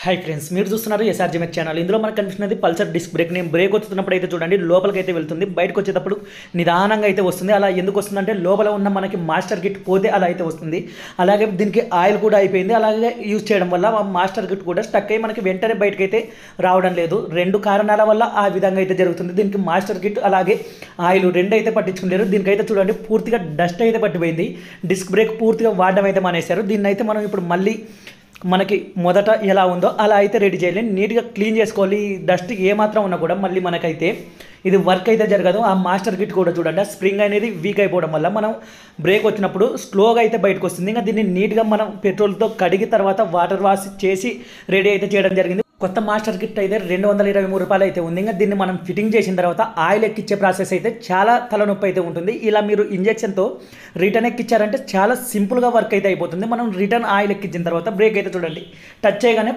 Hi friends, మీరు చూస్తున్నారు ఎస్ఆర్జీఎంఎస్ channel. ఇందులో మనకు కనిపిస్తున్నది పల్సర్ డిస్క్ బ్రేక్. నేను బ్రేక్ వచ్చుతున్నప్పుడు అయితే చూడండి లోపలికి అయితే వెళ్తుంది, బయటకు వచ్చేటప్పుడు నిదానంగా అయితే వస్తుంది. అలా ఎందుకు వస్తుందంటే లోపల ఉన్న మనకి మాస్టర్ కిట్ పోతే అలా అయితే వస్తుంది. అలాగే దీనికి ఆయిల్ కూడా అయిపోయింది. అలాగే యూజ్ చేయడం వల్ల ఆ మాస్టర్ కిట్ కూడా స్టక్ అయ్యి మనకి వెంటనే బయటకు అయితే రావడం లేదు. రెండు కారణాల వల్ల ఆ విధంగా అయితే జరుగుతుంది. దీనికి మాస్టర్ కిట్ అలాగే ఆయిల్ రెండు అయితే పట్టించుకున్నారు. దీనికైతే చూడండి పూర్తిగా డస్ట్ అయితే పట్టిపోయింది. డిస్క్ బ్రేక్ పూర్తిగా వాడడం అయితే మానేశారు. దీన్ని అయితే మనం ఇప్పుడు మళ్ళీ మనకి మొదట ఎలా ఉందో అలా అయితే రెడీ చేయాలి. నీట్గా క్లీన్ చేసుకోవాలి. డస్ట్ ఏమాత్రం ఉన్నా కూడా మళ్ళీ మనకైతే ఇది వర్క్ అయితే జరగదు. ఆ మాస్టర్ కిట్ కూడా చూడండి ఆ స్ప్రింగ్ అనేది వీక్ అయిపోవడం వల్ల మనం బ్రేక్ వచ్చినప్పుడు స్లోగా అయితే బయటకు వస్తుంది. ఇంకా దీన్ని నీట్గా మనం పెట్రోల్తో కడిగి తర్వాత వాటర్ వాష్ చేసి రెడీ అయితే చేయడం జరిగింది. కొత్త మాస్టర్ కిట్ అయితే 223 రూపాయలు అయితే ఉంది. ఇంకా దీన్ని మనం ఫిట్టింగ్ చేసిన తర్వాత ఆయిల్ ఎక్కిచ్చే ప్రాసెస్ అయితే చాలా తలనొప్పి అయితే ఉంటుంది. ఇలా మీరు ఇంజెక్షన్తో రిటర్న్ ఎక్కిచ్చారంటే చాలా సింపుల్గా వర్క్ అయితే అయిపోతుంది. మనం రిటర్న్ ఆయిల్ ఎక్కించిన తర్వాత బ్రేక్ అయితే చూడండి టచ్ చేయగానే